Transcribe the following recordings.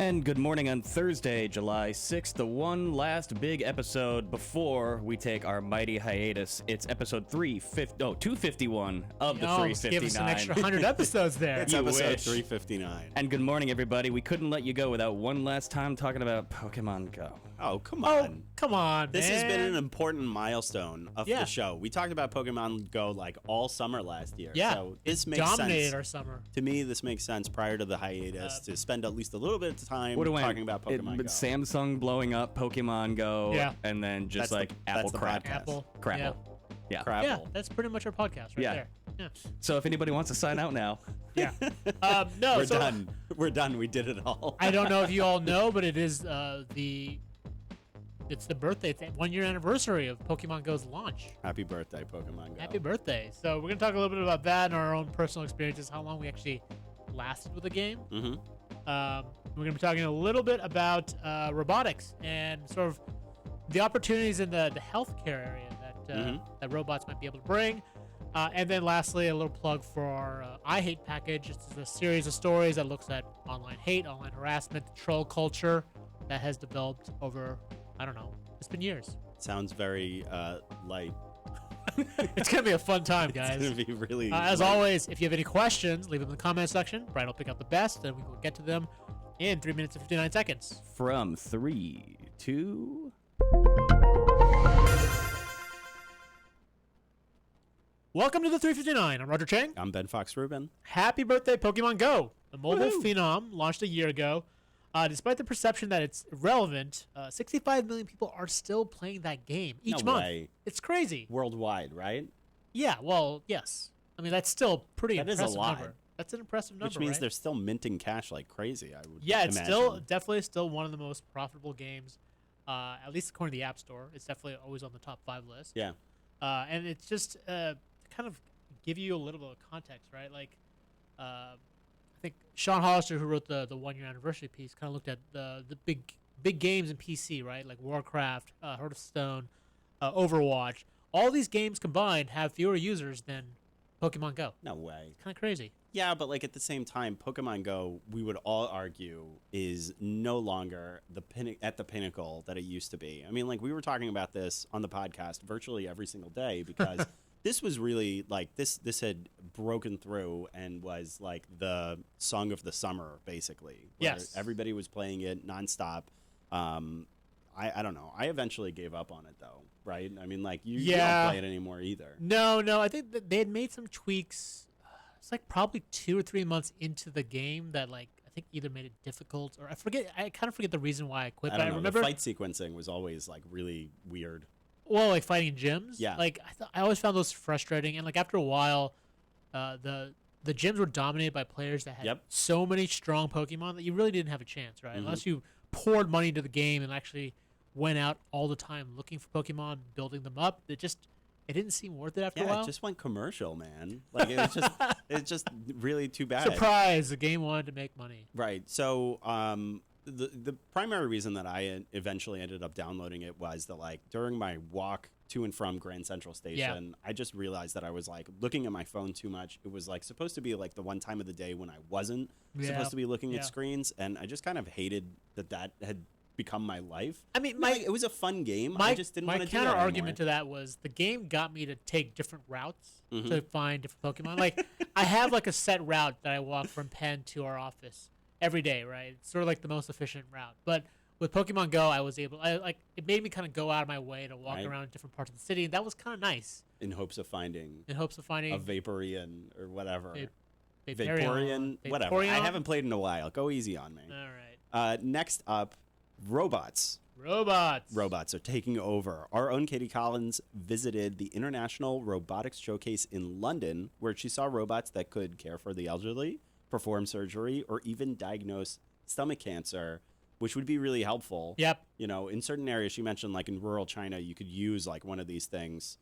And good morning on Thursday, July 6th, the one last big episode before we take our mighty hiatus. It's episode 251 of the 359. Give us an extra 100 episodes there. It's episode 359. And good morning, everybody. We couldn't let you go without one last time talking about Pokemon Go. Oh, come on. Come on, This has man. been an important milestone of the show. We talked about Pokemon Go like all summer last year. Yeah, so this makes dominated sense. our summer. To me, this makes sense prior to the hiatus to spend at least a little bit of time talking about Pokemon Go. Samsung blowing up Pokemon Go, and then just that's the crap. podcast. Yeah. Crapple. Yeah, that's pretty much our podcast right there. Yeah. So if anybody wants to sign out now. Yeah. We're done. We're done. We did it all. I don't know if you all know, but it is it's the birthday. It's the 1 year anniversary of Pokemon Go's launch. Happy birthday, Pokemon Go. Happy birthday. So we're going to talk a little bit about that and our own personal experiences, how long we actually lasted with the game. Mm-hmm. We're going to be talking a little bit about robotics and sort of the opportunities in the healthcare area that robots might be able to bring. And then lastly, a little plug for our iHate package. It's a series of stories that looks at online hate, online harassment, the troll culture that has developed over, I don't know, it's been years. Sounds very light. It's going to be a fun time, guys. It's going to be really as always, if you have any questions, leave them in the comment section. Brian will pick out the best, and we will get to them in 3 minutes and 59 seconds. From 3, 2... Welcome to the 359. I'm Roger Cheng. I'm Ben Fox Rubin. Happy birthday, Pokemon Go. The mobile phenom launched a year ago. Despite the perception that it's irrelevant, 65 million people are still playing that game each month. Way. It's crazy. Worldwide, right? Yeah, well, yes. I mean, that's still pretty That is impressive a lot. number. That's an impressive number, Which means right? they're still minting cash like crazy, I would it's imagine. definitely still one of the most profitable games, at least according to the App Store. It's definitely always on the top 5 list. Yeah. And it's just to kind of give you a little bit of context, right? Like, I think Sean Hollister, who wrote the 1 year anniversary piece, kind of looked at the big games in PC, right? Like Warcraft, Hearthstone, Overwatch. All these games combined have fewer users than Pokemon Go. No way. It's kind of crazy. Yeah, but like at the same time, Pokemon Go, we would all argue, is no longer at the pinnacle that it used to be. I mean, like we were talking about this on the podcast virtually every single day because this was really like this had broken through and was like the song of the summer, basically. Yes. Everybody was playing it nonstop. I don't know. I eventually gave up on it though, right? I mean, like you don't play it anymore either. No. I think that they had made some tweaks. It's like probably 2 or 3 months into the game that like I think either made it difficult or I kind of forget the reason why I quit. I but don't I know. remember The fight sequencing was always like really weird. Well, like fighting in gyms. Yeah. Like I always found those frustrating, and like after a while, the gyms were dominated by players that had so many strong Pokemon that you really didn't have a chance, right? Unless you poured money into the game and actually went out all the time looking for Pokemon, building them up. It didn't seem worth it after a while. Yeah, it just went commercial, man. Like it's just really too bad. Surprise! The game wanted to make money. Right. So the primary reason that I eventually ended up downloading it was that like during my walk to and from Grand Central Station, I just realized that I was like looking at my phone too much. It was like supposed to be like the one time of the day when I wasn't supposed to be looking at screens, and I just kind of hated that had become my life. I mean, it was a fun game. I just didn't want to do that my counter anymore. argument to that was the game got me to take different routes to find different Pokemon. Like I have like a set route that I walk from Penn to our office every day, right? It's sort of like the most efficient route. But with Pokemon Go, it made me kind of go out of my way to walk around different parts of the city, and that was kind of nice. In hopes of finding a Vaporeon or whatever. Vaporeon, whatever. I haven't played in a while. Go easy on me. All right. Next up, robots. Robots are taking over. Our own Katie Collins visited the International Robotics Showcase in London, where she saw robots that could care for the elderly, perform surgery, or even diagnose stomach cancer, which would be really helpful. Yep. You know, in certain areas, she mentioned like in rural China, you could use like one of these things,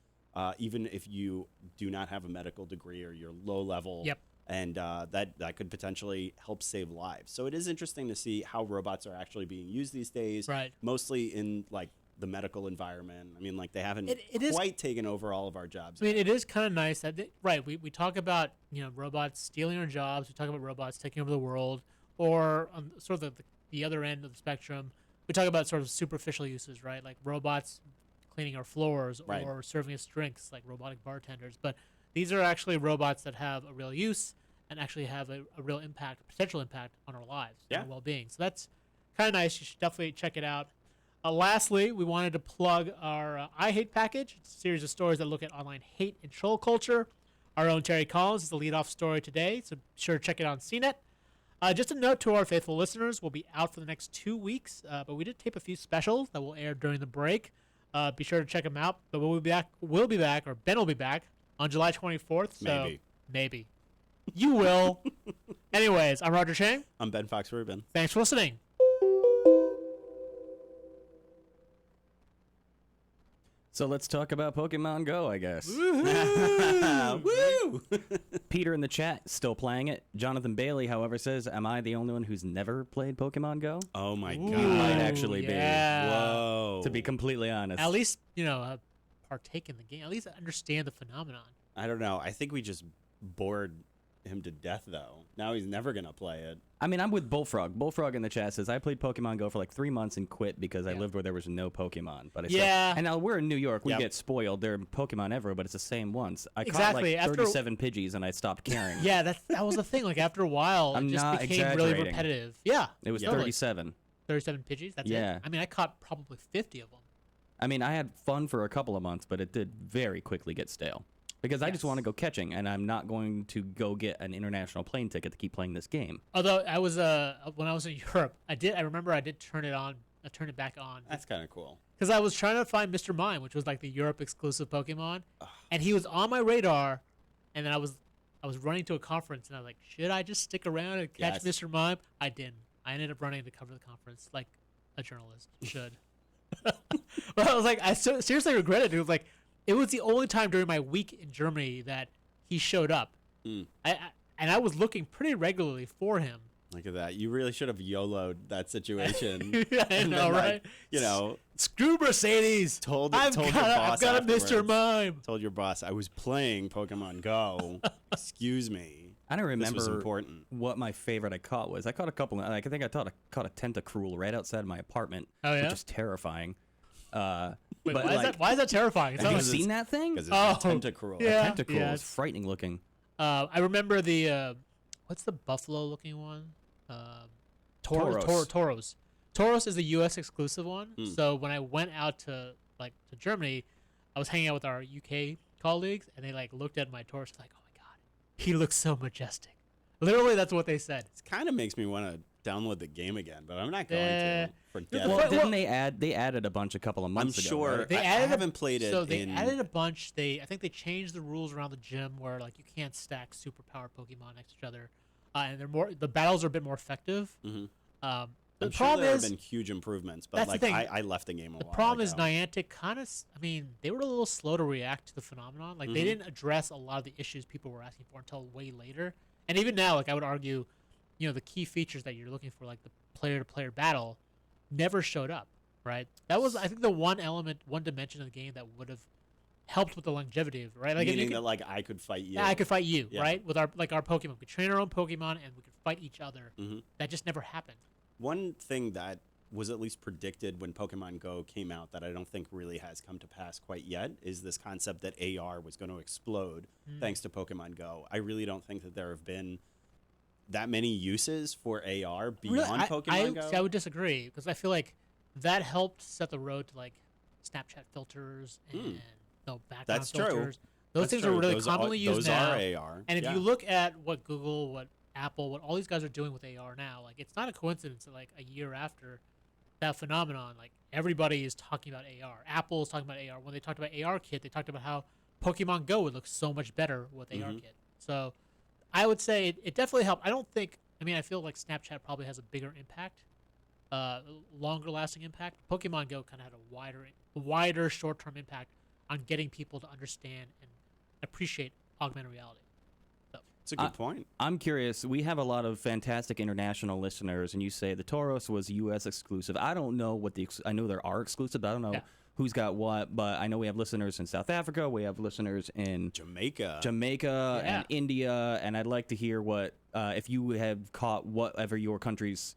even if you do not have a medical degree or you're low level. Yep. And that could potentially help save lives. So it is interesting to see how robots are actually being used these days. Right. Mostly in like the medical environment. I mean, like they haven't quite taken over all of our jobs. I mean, it is kind of nice that we talk about robots stealing our jobs. We talk about robots taking over the world, or sort of the other end of the spectrum, we talk about sort of superficial uses, right? Like robots cleaning our floors Right. or serving us drinks, like robotic bartenders. But these are actually robots that have a real use and actually have a real impact, potential impact on our lives and Yeah. our well-being. So that's kind of nice. You should definitely check it out. Lastly, we wanted to plug our iHate package. It's a series of stories that look at online hate and troll culture. Our own Terry Collins is the lead-off story today, so be sure to check it on CNET. Just a note to our faithful listeners, we'll be out for the next 2 weeks, but we did tape a few specials that will air during the break. Be sure to check them out. But we'll be back, or Ben will be back on July 24th. So maybe. You will. Anyways, I'm Roger Cheng. I'm Ben Fox Rubin. Thanks for listening. So let's talk about Pokemon Go, I guess. Woo! Peter in the chat still playing it. Jonathan Bailey, however, says, "Am I the only one who's never played Pokemon Go?" Oh my Ooh, god. You might actually be. yeah. Whoa. To be completely honest. At least, partake in the game. At least understand the phenomenon. I don't know. I think we just bored him to death, though. Now he's never going to play it. I mean, I'm with Bullfrog. Bullfrog in the chat says, "I played Pokemon Go for like 3 months and quit because I Yeah. lived where there was no Pokemon." But I Yeah. still, and now we're in New York. We Yep. get spoiled. There are Pokemon everywhere, but it's the same ones. I Exactly. caught like After- 37 Pidgeys and I stopped caring. Yeah, that was the thing. Like, after a while, I'm it just not became really exaggerating. repetitive. Yeah. It was Yeah. 37. 37 Pidgeys? That's Yeah. it? I mean, I caught probably 50 of them. I mean, I had fun for a couple of months, but it did very quickly get stale. Because I just Yes. want to go catching, and I'm not going to go get an international plane ticket to keep playing this game. Although I was when I was in Europe, I remember I did turn it on. I turned it back on That's kind of cool. because I was trying to find Mr. Mime, which was like the Europe exclusive Pokemon, and he was on my radar. And then I was running to a conference, and I was like, should I just stick around and catch Yes. Mr. Mime? I didn't. I ended up running to cover the conference like a journalist should. But I was like, I seriously regret it. It was the only time during my week in Germany that he showed up. Mm. And I was looking pretty regularly for him. Look at that. You really should have YOLO'd that situation. Yeah, I And know, then, right? Screw Mercedes. told I've your got boss a Mr. afterwards. Mime. Told your boss, I was playing Pokemon Go. Excuse me. I don't This was remember important. what my favorite I caught was. I caught a couple. I think I caught a Tentacruel right outside my apartment, Oh, yeah? which is terrifying. Wait, but why is that terrifying? It's Have not you like- seen that thing? Because it's Oh, a Tentacruel. yeah. Tentacruel is it's- frightening looking. I remember the what's the buffalo-looking one? Tauros. Tauros. Tauros is the U.S. exclusive one. Mm. So when I went out to Germany, I was hanging out with our UK colleagues, and they looked at my Tauros like, "Oh my god, he looks so majestic." Literally, that's what they said. It kind of makes me want to download the game again, but I'm not going Eh. to. For Well, death. Well, didn't well- they added a bunch a couple of I'm months ago? sure. right? They I added haven't played it. So they in, added a bunch. I think they changed the rules around the gym where you can't stack superpower Pokemon next to each other, and the battles are a bit more effective. Mhm. The I'm sure problem there is have been huge improvements, but that's the thing. I left the game a the while problem is ago. Niantic kind of. I mean, they were a little slow to react to the phenomenon. They Mhm. didn't address a lot of the issues people were asking for until way later. And even now, I would argue, the key features that you're looking for, like the player-to-player battle, never showed up. Right? That was, I think, the one dimension of the game that would have helped with the longevity of it. Right? Like if you Meaning could- that I could fight you. Yeah, I could fight you, Yeah. right? With our Pokemon. We could train our own Pokemon and we could fight each other. Mhm. That just never happened. One thing that was at least predicted when Pokemon Go came out that I don't think really has come to pass quite yet is this concept that AR was going to explode thanks to Pokemon Go. I really don't think that there have been that many uses for AR beyond Pokemon Go. See, I would disagree because I feel like that helped set the road to Snapchat filters and background That's true. filters. Those That's things true. are really Those commonly used those now. are AR. And if Yeah. you look at what Google, what Apple, what all these guys are doing with AR now, it's not a coincidence that a year after that phenomenon, everybody is talking about AR. Apple is talking about AR. When they talked about AR Kit, they talked about how Pokemon Go would look so much better with AR Kit. So I would say it definitely helped. I feel like Snapchat probably has a bigger impact, longer lasting impact. Pokemon Go kind of had a wider short-term impact on getting people to understand and appreciate augmented reality. It's a good point. I'm curious. We have a lot of fantastic international listeners, and you say the Tauros was U.S. exclusive. I don't know what I know there are exclusive, but I don't know who's got what. But I know we have listeners in South Africa. We have listeners in Jamaica and India. And I'd like to hear what if you have caught whatever your country's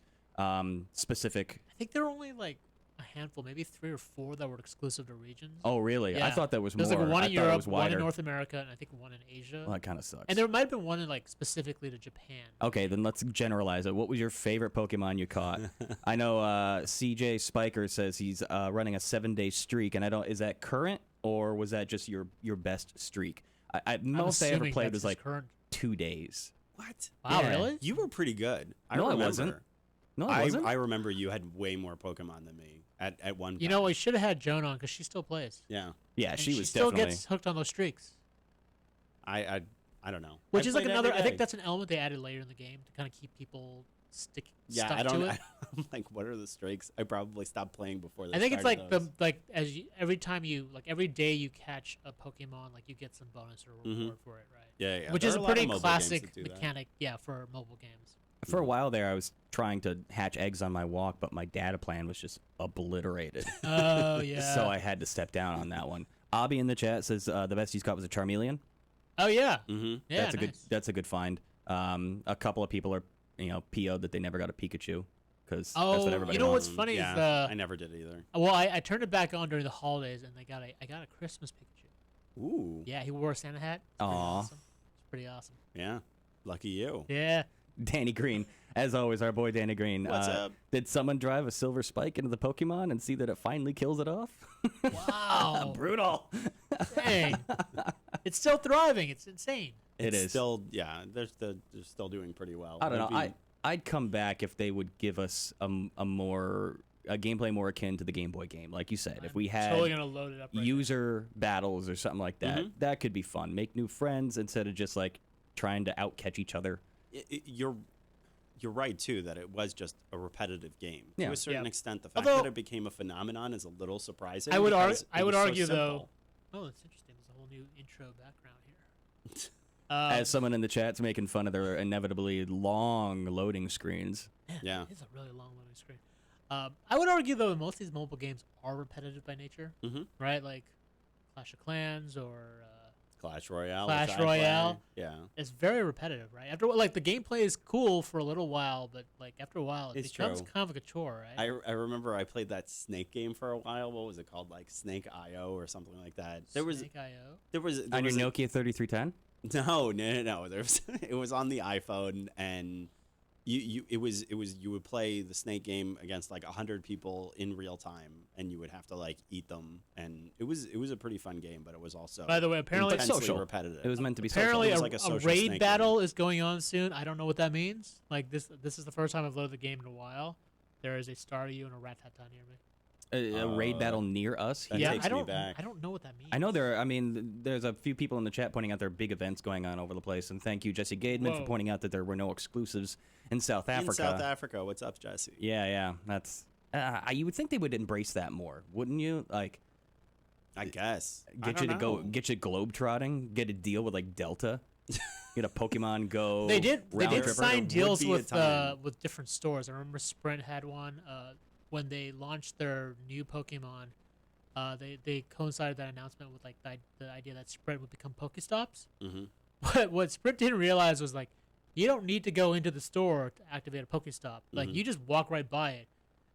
specific. I think there were only like a handful, maybe 3 or 4 that were exclusive to regions. Oh, really? I Yeah. thought that was There's more. like one I in thought it Europe, was one in wider. North America, and I think one in Asia. Well, that kind of sucks. And there might have been one in like specifically to Japan. Okay, then let's generalize it. What was your favorite Pokemon you caught? I know CJ Spiker says he's running a 7-day streak, and I don't. Is that current or was that just your best streak? Most I ever assuming played that's was his like current. 2 days. What? Wow, Yeah. really? You were pretty good. No, I remember. wasn't. No, it wasn't. I remember you had way more Pokemon than me at one. You know, we should have had Joan on because she still plays. Yeah. Yeah, And she was still definitely. gets hooked on those streaks. I don't know. Which I is like played another. every I think day. that's an element they added later in the game to kind of keep people stuck I to don't. it. I'm like, what are the streaks? I probably stopped playing before. I think it's started like those. every time you every day you catch a Pokemon, like you get some bonus or reward for it, right? Yeah. Which There is are a lot of pretty mobile games classic that do that. mechanic, for mobile games. For a while there, I was trying to hatch eggs on my walk, but my data plan was just obliterated. Oh yeah. So I had to step down on that one. Abby in the chat says the best he's caught was a Charmeleon. Oh yeah. Mm-hmm. Yeah. That's a good. nice. That's a good find. A couple of people are PO'd that they never got a Pikachu because Oh, that's what everybody you know wants. what's funny is I never did either. well, I turned it back on during the holidays, and I got a Christmas Pikachu. Ooh. Yeah, he wore a Santa hat. It's pretty Aw. awesome. It's pretty awesome. Yeah. Lucky you. Yeah. Danny Green, as always, our boy Danny Green. What's up? Did someone drive a silver spike into the Pokemon and see that it finally kills it off? Wow. Brutal. Dang. It's still thriving. It's insane. It It's is. still. Yeah. They're still doing pretty well. I don't know. It'd be- I'd come back if they would give us a gameplay more akin to the Game Boy game, like you said. If we had Totally gonna load it up. Right user battles or something like that, Mhm. that could be fun. Make new friends instead of just like trying to outcatch each other. You're right too that it was just a repetitive game Yeah. to a certain Yeah. extent. The fact Although- that it became a phenomenon is a little surprising. I would because I it would was so argue though. simple. Oh, that's interesting. There's a whole new intro background here. As someone in the chat's making fun of their inevitably long loading screens. Yeah. It's a really long loading screen. I would argue though that most of these mobile games are repetitive by nature, Mm-hmm. right? Like Clash of Clans or Clash Royale. Clash which I play. Royale. Yeah. it's very repetitive, right? After like the gameplay is cool for a little while, but like after a while it It's becomes true. kind of like a chore, right? I remember I played that Snake game for a while. What was it called? Like Snake IO or something like that. There was Snake.io. On your a- Nokia 3310? No. There was it was on the iPhone, and you would play the Snake game against like 100 people in real time, and you would have to like eat them, and it was a pretty fun game, but it was also By the way, apparently intensely social. repetitive. It was meant to be apparently social. It was like a a social raid Snake battle is going on soon. I don't know what that means. Like this is the first time I've loaded the game in a while. There is a Staryu and a Rattata near me. A raid battle near us. That here. takes I me don't back. I don't know what that means. I know there's a few people in the chat pointing out there are big events going on over the place, and thank you, Jesse Gaidman, for Whoa. pointing out that there were no exclusives in South Africa. In South Africa. What's up, Jesse? Yeah, that's. You would think they would embrace that more, wouldn't you? Like, I guess. get you to go, get you globetrotting, get a deal with like Delta, get a Pokemon Go. They did round tripper. sign would deals be a time. with different stores. I remember Sprint had one when they launched their new Pokemon. They coincided that announcement with like the idea that Sprint would become Pokestops. Mm-hmm. But what Sprint didn't realize was like you don't need to go into the store to activate a Pokestop. Like you just walk right by it.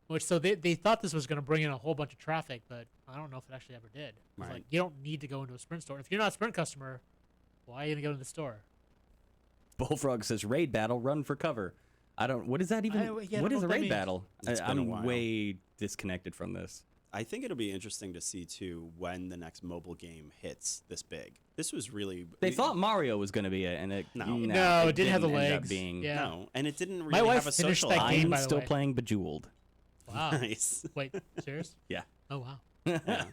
Which so they thought this was going to bring in a whole bunch of traffic, but I don't know if it actually ever did. It's Right. like you don't need to go into a Sprint store. If you're not a Sprint customer, why are you going to go to the store? Bullfrog says raid battle, run for cover. I don't. What is that even? I don't know what is a what that raid means. battle? It's been a I'm while. way disconnected from this. I think it'll be interesting to see too when the next mobile game hits this big. This was really They thought Mario was going to be it, and it No, it didn't have the end up legs. being. Yeah. no, and it didn't My really wife have a finished social that element. game, I'm by the still way. playing Bejeweled. Wow. Nice. Wait, serious? Yeah. Oh wow. Yeah.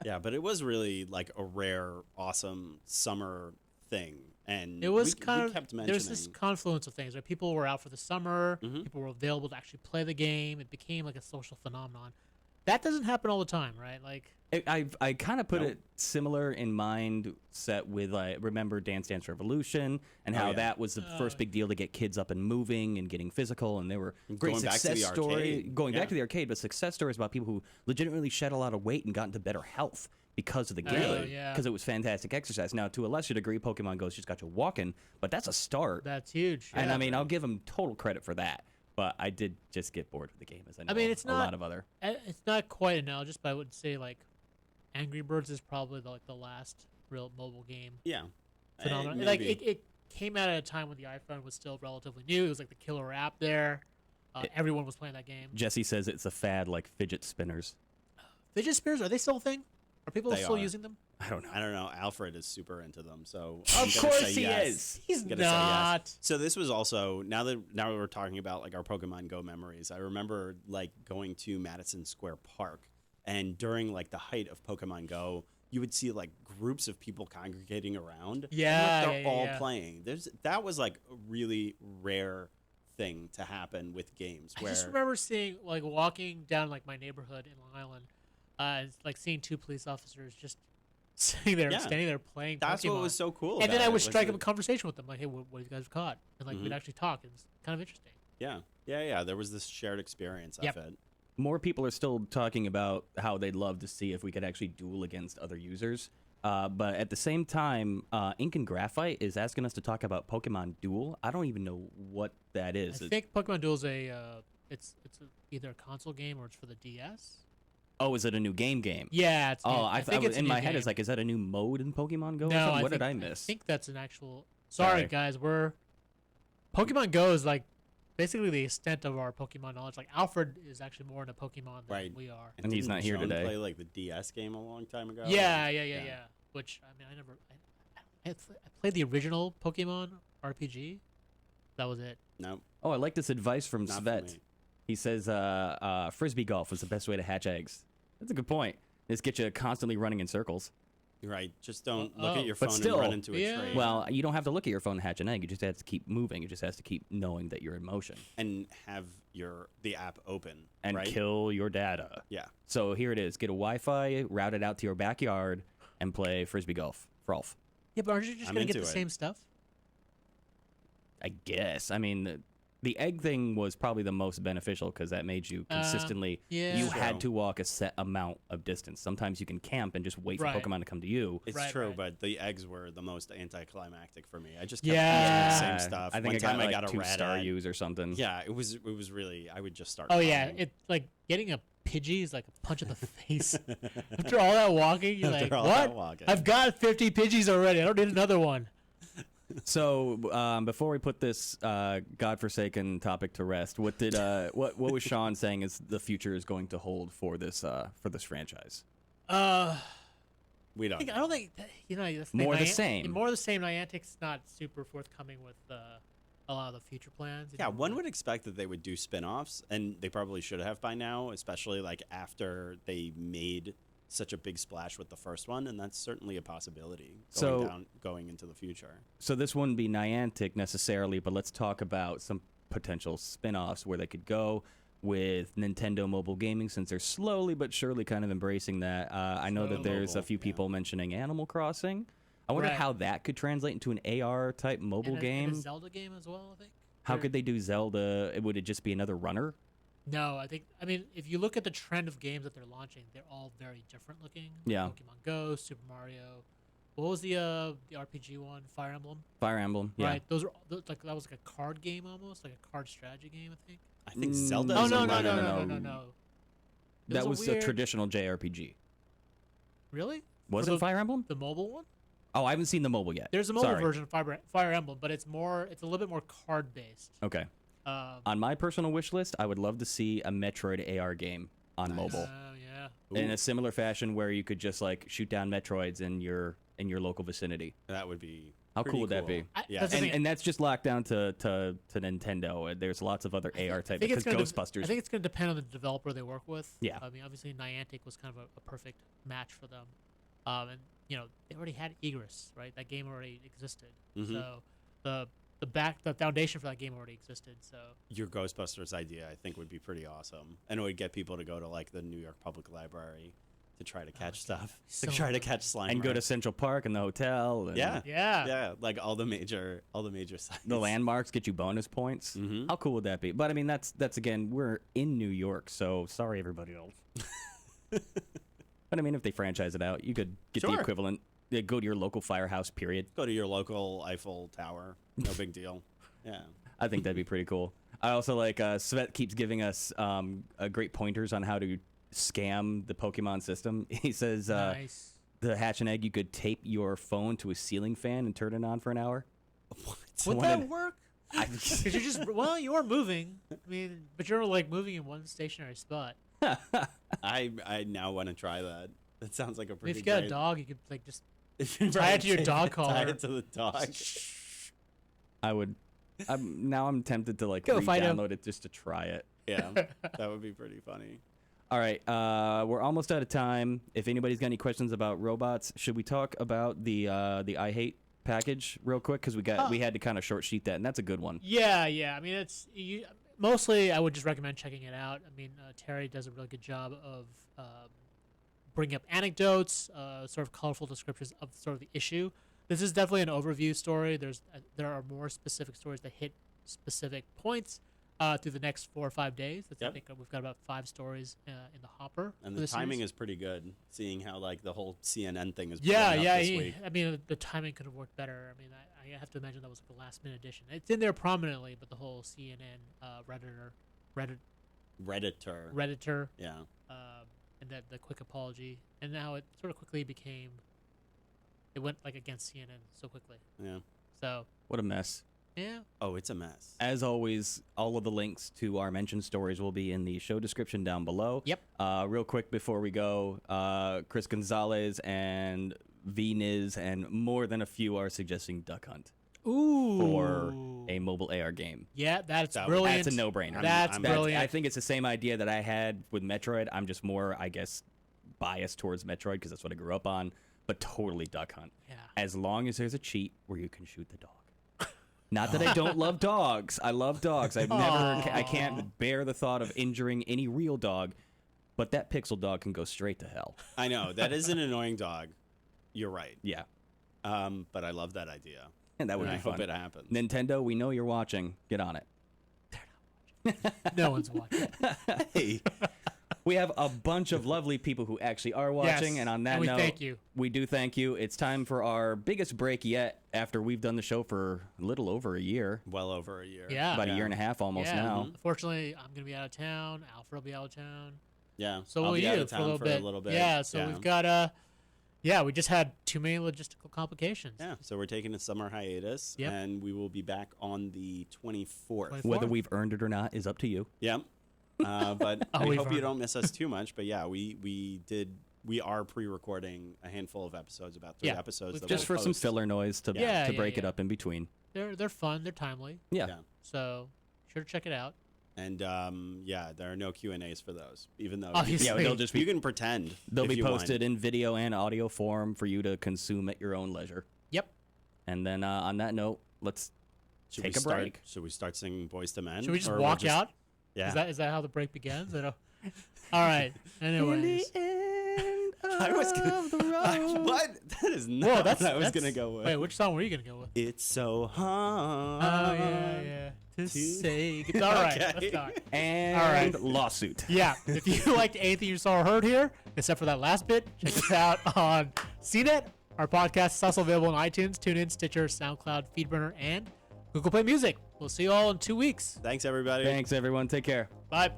Yeah, but it was really like a rare, awesome summer thing, and It was we kind kept of mentioning. there's this confluence of things, right? People were out for the summer. Mhm. People were available to actually play the game. It became like a social phenomenon. That doesn't happen all the time, right? Like I kind of put Nope. it similar in mind set with remember Dance Dance Revolution and how yeah. that was the first big deal to get kids up and moving and getting physical, and they were great Going back to success the story arcade. going Yeah. back to the arcade, but success stories about people who legitimately shed a lot of weight and got into better health because of the game, Really? Yeah. because it was fantastic exercise. Now, to a lesser degree, Pokemon Go's just got you walking, but that's a start. that's huge. And yeah. I mean, I'll give them total credit for that. but I did just get bored with the game, as I know it's a not lot of other. It's not quite analogous, but I would say like Angry Birds is probably the last real mobile game Yeah. phenomenon. Like it came out at a time when the iPhone was still relatively new. It was like the killer app there. Everyone was playing that game. Jesse says it's a fad like fidget spinners. Fidget spinners, are they still a thing? Are people still using them? I don't know. I don't know. Alfred is super into them, so Of course he is. He's I'm gonna say yes. not. So this was also now that we're talking about like our Pokemon Go memories. I remember like going to Madison Square Park, and during like the height of Pokemon Go, you would see like groups of people congregating around. Yeah, and, like, they're all yeah. playing. That was like a really rare thing to happen with games. I Where just remember seeing like walking down like my neighborhood in Long Island, like seeing two police officers just sitting there, standing there playing. that's Pokemon. what was so cool. And about then I it would was strike that- up a conversation with them, like, "Hey, what have you guys caught?" And like we'd actually talk. It's kind of interesting. Yeah. There was this shared experience Yep. of it. More people are still talking about how they'd love to see if we could actually duel against other users. But at the same time, Ink and Graphite is asking us to talk about Pokemon Duel. I don't even know what that is. I think Pokemon Duel is either a console game or it's for the DS. Oh, is it a new game? Yeah. It's, Oh, I I think thought it's a in new my head game. it's like, is that a new mode in Pokemon Go? Or No, something? What did I I miss? think that's an actual. Sorry, guys. Pokemon Go is like basically the extent of our Pokemon knowledge. Like Alfred is actually more into Pokemon than Right. we are. And he's didn't not here Sean today. Play like the DS game a long time ago. Yeah. Which I mean, I played the original Pokemon RPG. That was it. No, Oh, I like this advice from not for Svet. me. He says frisbee golf was the best way to hatch eggs. That's a good point. Just get you constantly running in circles. You're right. Just don't Well, look at your but phone still, and run into a yeah. tree. Well, you don't have to look at your phone and hatch an egg. You just have to keep moving. You just have to keep knowing that you're in motion and have the app open and right? kill your data. Yeah. So here it is. Get a Wi-Fi, route it out to your backyard, and play frisbee golf. Frolf. Yeah, but aren't you just I'm gonna get the into it. same stuff? I guess. I mean, the egg thing was probably the most beneficial because that made you consistently. yeah. You True. had to walk a set amount of distance. Sometimes you can camp and just wait for Right. Pokemon to come to you. It's Right, true, right. but the eggs were the most anticlimactic for me. I just kept Yeah. using the same stuff. I think One time I I got got a 2 rat star egg. use or something. Yeah, it was really. I would just start. Oh yeah, crying. it's like getting a Pidgey is like a punch in the face. After all that walking, you're After like, all what? that walking. I've got 50 Pidgeys already. I don't need another one. So before we put this godforsaken topic to rest, what did what was Sean saying is the future is going to hold for this franchise? We don't. I don't think that, the More the same. More the same. Niantic's not super forthcoming with a lot of the future plans. Yeah, one would expect that they would do spin-offs, and they probably should have by now, especially like after they made such a big splash with the first one, and that's certainly a possibility going into the future. So this wouldn't be Niantic necessarily, but let's talk about some potential spin-offs where they could go with Nintendo mobile gaming, since they're slowly but surely kind of embracing that. I know that there's a few people mentioning Animal Crossing. I wonder Right. how that could translate into an AR type mobile and game. a Zelda game as well, I think. How could they do Zelda? Would it just be another runner? No, I mean, if you look at the trend of games that they're launching, they're all very different looking. Yeah. Pokemon Go, Super Mario. What was the RPG one? Fire Emblem. Fire Emblem, yeah. Right. Those like that was like a card game almost, like a card strategy game, I think. I think Mm, Zelda. Oh is a no. runner. That was a weird- traditional JRPG. Really? Was For it Fire Emblem? the mobile one? Oh, I haven't seen the mobile yet. There's a mobile Sorry. version of Fire Emblem, but it's a little bit more card based. Okay. On my personal wish list, I would love to see a Metroid AR game on mobile. Yeah. In a similar fashion where you could just like shoot down Metroids in your local vicinity. That would be. How pretty cool would that be? Yeah. That's the thing. And that's just locked down to Nintendo. There's lots of other AR type because Ghostbusters. I think it's going to depend on the developer they work with. Yeah. I mean, obviously Niantic was kind of a perfect match for them, and they already had Egress, right? That game already existed. Mhm. So the foundation for that game already existed. So Your Ghostbusters idea, I think, would be pretty awesome, and it would get people to go to like the New York Public Library to try to catch stuff, So to try to fun. catch slime. and go to Central Park and the hotel. And yeah, yeah. like all the major sites. The landmarks get you bonus points. Mhm. How cool would that be? But I mean, that's again, we're in New York, so sorry everybody else. But I mean, if they franchise it out, you could get the Sure. equivalent. Yeah, go to your local firehouse. Period. Go to your local Eiffel Tower. No big deal. Yeah. I think that'd be pretty cool. I also like Svet keeps giving us great pointers on how to scam the Pokemon system. He says Nice. the Hatch and Egg, you could tape your phone to a ceiling fan and turn it on for an hour. Would that work? Because you just you are moving. I mean, but you're like moving in one stationary spot. I now want to try that. That sounds like a I mean, pretty. if you got great... a dog, you could like just Right, tie it to your dog Tie collar. it to the dog. I would. Now I'm tempted to like Go, Fido. re-download it just to try it. Yeah, that would be pretty funny. All right, we're almost out of time. If anybody's got any questions about robots, should we talk about the iHate package real quick? Because we had to kind of short sheet that, and that's a good one. Yeah. I mean, mostly I would just recommend checking it out. I mean, Terry does a really good job of bringing up anecdotes, sort of colorful descriptions of sort of the issue. This is definitely an overview story. There are more specific stories that hit specific points through the next 4 or 5 days. I think we've got about 5 stories in the hopper. And for the timing series. is pretty good, seeing how like the whole CNN thing is. Yeah. This week. I mean, the timing could have worked better. I mean, I have to imagine that was like a last minute addition. It's in there prominently, but the whole CNN Redditor, Yeah. and that the quick apology, and now it sort of quickly became. It went like against CNN so quickly. Yeah. So What a mess. yeah. Oh, it's a mess. As always, all of the links to our mentioned stories will be in the show description down below. Yep. Real quick before we go, Chris Gonzalez and VNiz and more than a few are suggesting Duck Hunt Ooh. for a mobile AR game. Yeah, that's That- brilliant. That's a no-brainer. That's brilliant. I think it's the same idea that I had with Metroid. I'm just more, I guess, biased towards Metroid because that's what I grew up on. But totally Duck Hunt. Yeah. As long as there's a cheat where you can shoot the dog. Not that I don't love dogs. I love dogs. I can't bear the thought of injuring any real dog. But that pixel dog can go straight to hell. I know that is an annoying dog. You're right. Yeah. But I love that idea. And that would And be I fun. hope it happens. Nintendo, we know you're watching. Get on it. No one's watching. Hey. We have a bunch of lovely people who actually are watching, Yes, and on that and we note, thank you. We do thank you. It's time for our biggest break yet after we've done the show for a little over a year. Well over a year. Yeah. About a year and a half almost Yeah. now. Unfortunately, I'm gonna be out of town. Alfred will be out of town. Yeah. So I'll will be out you of for a town little bit. bit. Yeah. So we've got we just had too many logistical complications. Yeah. So we're taking a summer hiatus, Yep. and we will be back on the 24th. Whether we've earned it or not is up to you. Yep. But Oh, we we've hope you earned don't miss us too much. But yeah, we are pre-recording a handful of episodes, about 3 Yeah, episodes. we've That Just we'll for some post. filler noise to Yeah, break it yeah. up in between. They're fun. They're timely. Yeah. Yeah. So sure to check it out. And there are no Q&As for those, even though Obviously. Yeah, they'll just you be can pretend. they'll if be you want. posted in video and audio form for you to consume at your own leisure. Yep. And then on that note, let's Should take we a start, break. Should we start singing Boys to Men? Should we just Or we'll walk out? Yeah. Is that how the break begins? I don't. All right. Anyways. I was gonna, what? That is not Whoa, that's what I was that's- gonna go with. Wait, which song were you gonna go with? It's so hard. Oh yeah. To say goodbye. All right. Okay. Let's go. And All right. lawsuit. Yeah, if you liked anything you saw or heard here, except for that last bit, check us out on CNET. Our podcast is also available on iTunes, TuneIn, Stitcher, SoundCloud, Feedburner, and Google Play Music. We'll see you all in 2 weeks. Thanks, everybody. Thanks, everyone. Take care. Bye.